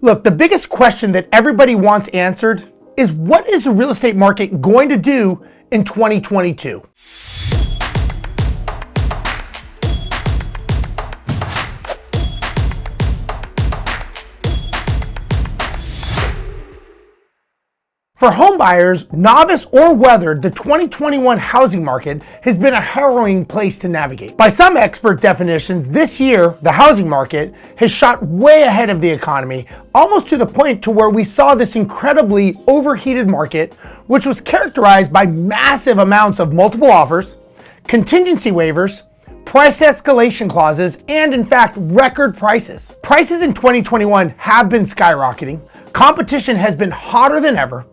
Look, the biggest question that everybody wants answered is, what is the real estate market going to do in 2022? For homebuyers, novice or weathered, the 2021 housing market has been a harrowing place to navigate. By some expert definitions, this year, the housing market has shot way ahead of the economy, almost to the point to where we saw this incredibly overheated market, which was characterized by massive amounts of multiple offers, contingency waivers, price escalation clauses, and in fact, record prices. Prices in 2021 have been skyrocketing, competition has been hotter than ever,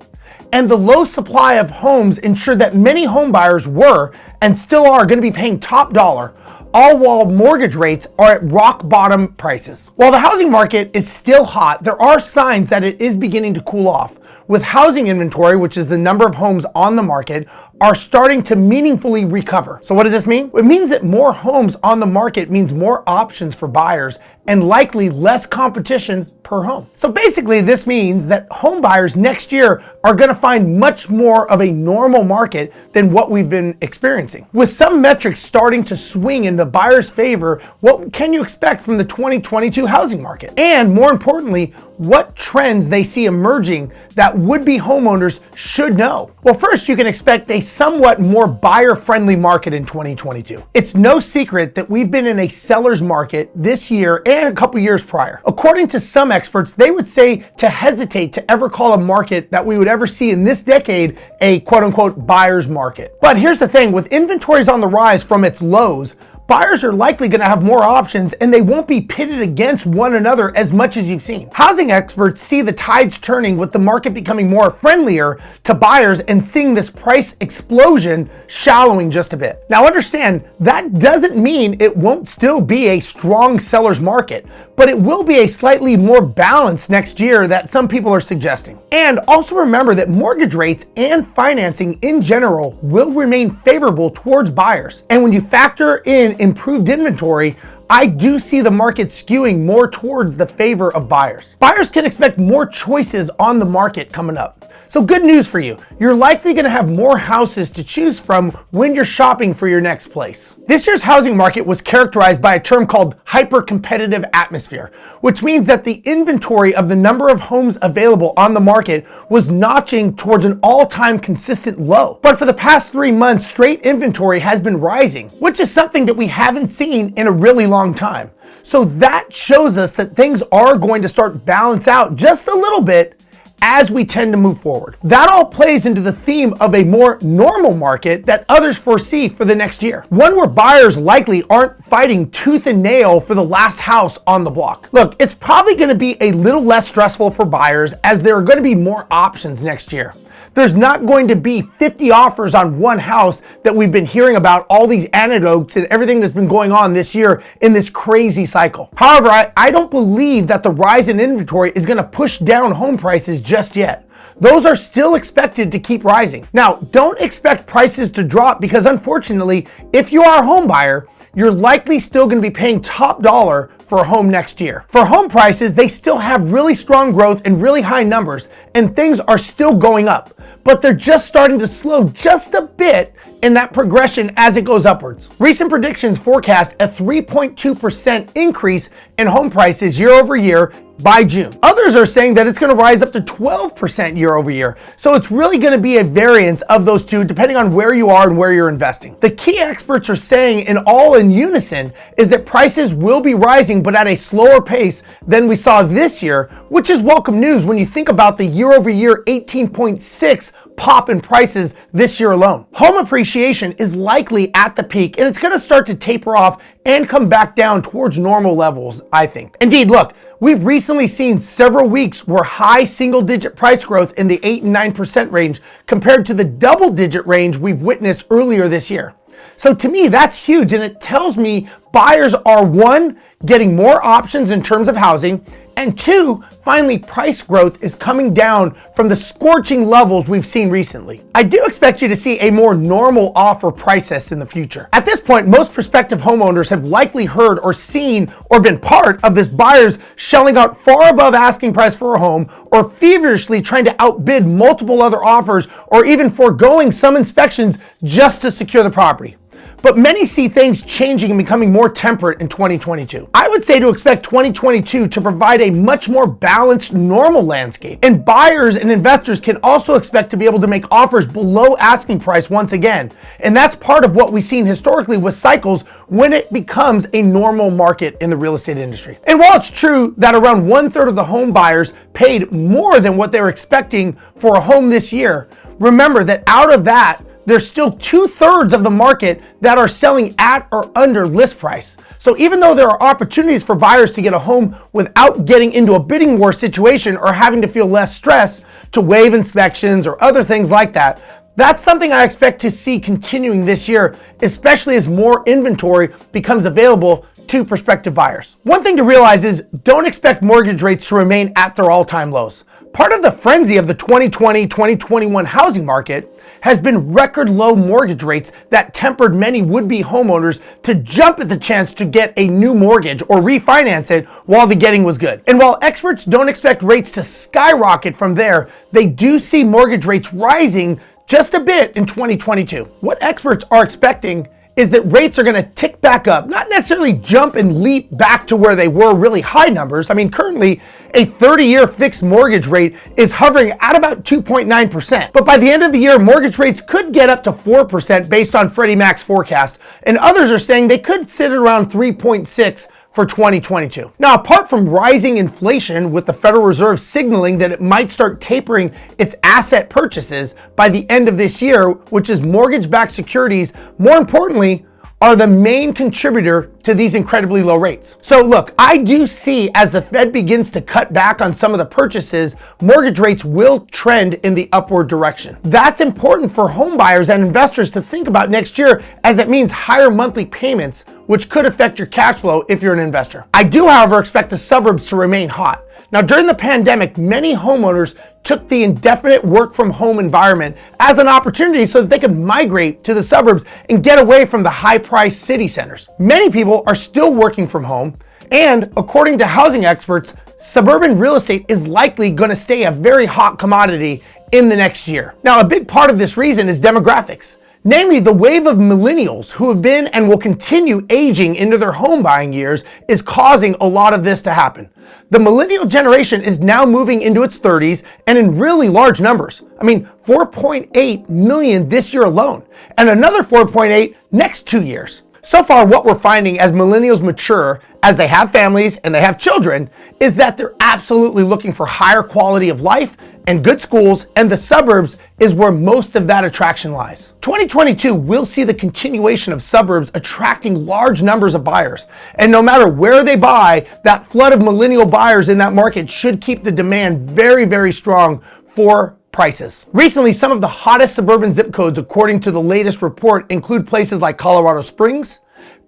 and the low supply of homes ensured that many home buyers were and still are going to be paying top dollar, all while mortgage rates are at rock bottom prices. While the housing market is still hot, there are signs that it is beginning to cool off, with housing inventory, which is the number of homes on the market, are starting to meaningfully recover. So what does this mean? It means that more homes on the market means more options for buyers and likely less competition per home. So basically this means that home buyers next year are going to find much more of a normal market than what we've been experiencing. With some metrics starting to swing in the buyer's favor, what can you expect from the 2022 housing market? And more importantly, what trends they see emerging that would-be homeowners should know? Well, first, you can expect a somewhat more buyer-friendly market in 2022. It's no secret that we've been in a seller's market this year and a couple years prior. According to some experts, they would say to hesitate to ever call a market that we would ever see in this decade a quote-unquote buyer's market. But here's the thing, with inventories on the rise from its lows, buyers are likely going to have more options and they won't be pitted against one another as much as you've seen. Housing experts see the tides turning, with the market becoming more friendlier to buyers and seeing this price explosion shallowing just a bit. Now understand, that doesn't mean it won't still be a strong seller's market, but it will be a slightly more balanced next year that some people are suggesting. And also remember that mortgage rates and financing in general will remain favorable towards buyers. And when you factor in improved inventory, I do see the market skewing more towards the favor of buyers. Buyers can expect more choices on the market coming up. So good news for you. You're likely going to have more houses to choose from when you're shopping for your next place. This year's housing market was characterized by a term called hyper-competitive atmosphere, which means that the inventory of the number of homes available on the market was notching towards an all-time consistent low. But for the past 3 months, straight inventory has been rising, which is something that we haven't seen in a really long time. So that shows us that things are going to start balance out just a little bit as we tend to move forward. That all plays into the theme of a more normal market that others foresee for the next year. One where buyers likely aren't fighting tooth and nail for the last house on the block. Look, it's probably going to be a little less stressful for buyers as there are going to be more options next year. There's not going to be 50 offers on one house that we've been hearing about, all these anecdotes and everything that's been going on this year in this crazy cycle. However, I don't believe that the rise in inventory is going to push down home prices just yet. Those are still expected to keep rising. Now, don't expect prices to drop because unfortunately, if you are a home buyer, you're likely still going to be paying top dollar for a home next year. For home prices, they still have really strong growth and really high numbers, and things are still going up, but they're just starting to slow just a bit in that progression as it goes upwards. Recent predictions forecast a 3.2% increase in home prices year over year by June. Others are saying that it's going to rise up to 12% year over year. So it's really going to be a variance of those two depending on where you are and where you're investing. The key experts are saying in unison is that prices will be rising, but at a slower pace than we saw this year, which is welcome news when you think about the year over year 18.6 pop in prices this year alone. Home appreciation is likely at the peak and it's going to start to taper off and come back down towards normal levels, I think. Indeed, look, we've recently seen several weeks where high single-digit price growth in the 8 and 9% range compared to the double-digit range we've witnessed earlier this year. So to me, that's huge, and it tells me buyers are, one, getting more options in terms of housing, And two, finally, price growth is coming down from the scorching levels we've seen recently. I do expect you to see a more normal offer process in the future. At this point, most prospective homeowners have likely heard or seen or been part of this buyers shelling out far above asking price for a home, or feverishly trying to outbid multiple other offers, or even foregoing some inspections just to secure the property. But many see things changing and becoming more temperate in 2022. I would say to expect 2022 to provide a much more balanced, normal landscape. And buyers and investors can also expect to be able to make offers below asking price once again. And that's part of what we've seen historically with cycles when it becomes a normal market in the real estate industry. And while it's true that around 1/3 of the home buyers paid more than what they were expecting for a home this year, remember that out of that, there's still 2/3 of the market that are selling at or under list price. So even though there are opportunities for buyers to get a home without getting into a bidding war situation or having to feel less stress to waive inspections or other things like that, that's something I expect to see continuing this year, especially as more inventory becomes available to prospective buyers. One thing to realize is don't expect mortgage rates to remain at their all-time lows. Part of the frenzy of the 2020-2021 housing market has been record low mortgage rates that tempered many would-be homeowners to jump at the chance to get a new mortgage or refinance it while the getting was good. And while experts don't expect rates to skyrocket from there, they do see mortgage rates rising just a bit in 2022. What experts are expecting is that rates are going to tick back up, not necessarily jump and leap back to where they were really high numbers. I mean, currently a 30-year fixed mortgage rate is hovering at about 2.9%. But by the end of the year, mortgage rates could get up to 4% based on Freddie Mac's forecast. And others are saying they could sit at around 3.6% for 2022. Now, apart from rising inflation with the Federal Reserve signaling that it might start tapering its asset purchases by the end of this year, which is mortgage-backed securities, more importantly, are the main contributor to these incredibly low rates. So look, I do see as the Fed begins to cut back on some of the purchases, mortgage rates will trend in the upward direction. That's important for home buyers and investors to think about next year, as it means higher monthly payments, which could affect your cash flow if you're an investor. I do, however, expect the suburbs to remain hot. Now, during the pandemic, many homeowners took the indefinite work from home environment as an opportunity so that they could migrate to the suburbs and get away from the high-priced city centers. Many people are still working from home, and according to housing experts, suburban real estate is likely going to stay a very hot commodity in the next year. Now, a big part of this reason is demographics. Namely, the wave of millennials who have been and will continue aging into their home buying years is causing a lot of this to happen. The millennial generation is now moving into its 30s and in really large numbers. I mean, 4.8 million this year alone, and another 4.8 next 2 years. So far, what we're finding as millennials mature, as they have families and they have children, is that they're absolutely looking for higher quality of life and good schools, and the suburbs is where most of that attraction lies. 2022 will see the continuation of suburbs attracting large numbers of buyers. And no matter where they buy, that flood of millennial buyers in that market should keep the demand very, very strong for prices. Recently, some of the hottest suburban zip codes, according to the latest report, include places like Colorado Springs,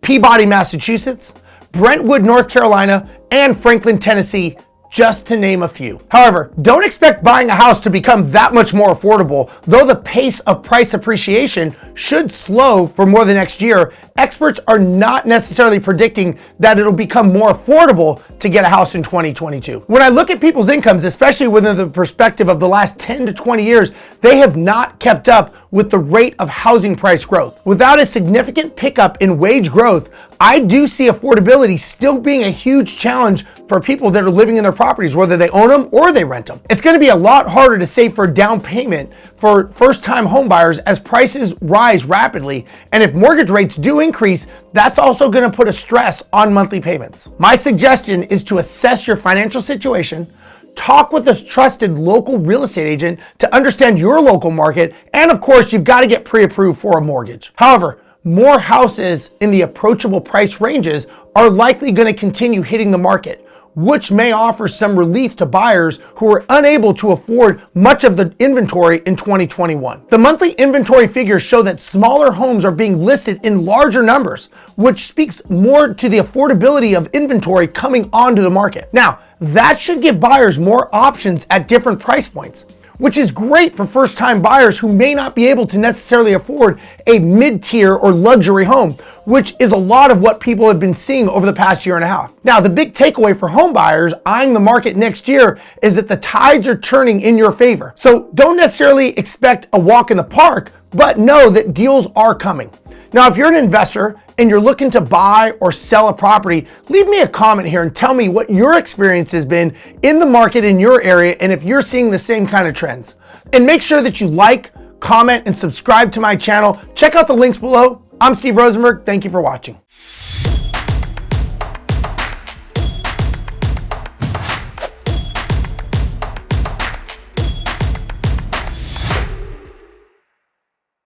Peabody, Massachusetts, Brentwood, North Carolina, and Franklin, Tennessee, just to name a few. However, don't expect buying a house to become that much more affordable. Though the pace of price appreciation should slow for more than next year, experts are not necessarily predicting that it'll become more affordable to get a house in 2022. When I look at people's incomes, especially within the perspective of the last 10 to 20 years, they have not kept up with the rate of housing price growth. Without a significant pickup in wage growth, I do see affordability still being a huge challenge for people that are living in their properties, whether they own them or they rent them. It's going to be a lot harder to save for a down payment for first-time home buyers as prices rise rapidly. And if mortgage rates do increase, that's also going to put a stress on monthly payments. My suggestion is to assess your financial situation, talk with a trusted local real estate agent to understand your local market, and of course, you've got to get pre-approved for a mortgage. However, more houses in the approachable price ranges are likely going to continue hitting the market, which may offer some relief to buyers who are unable to afford much of the inventory in 2021. The monthly inventory figures show that smaller homes are being listed in larger numbers, which speaks more to the affordability of inventory coming onto the market. Now, That should give buyers more options at different price points, which is great for first-time buyers who may not be able to necessarily afford a mid-tier or luxury home, which is a lot of what people have been seeing over the past year and a half. Now, the big takeaway for home buyers eyeing the market next year is that the tides are turning in your favor. So don't necessarily expect a walk in the park, but know that deals are coming. Now, if you're an investor and you're looking to buy or sell a property, leave me a comment here and tell me what your experience has been in the market in your area and if you're seeing the same kind of trends. And make sure that you like, comment, and subscribe to my channel. Check out the links below. I'm Steve Rozenberg. Thank you for watching.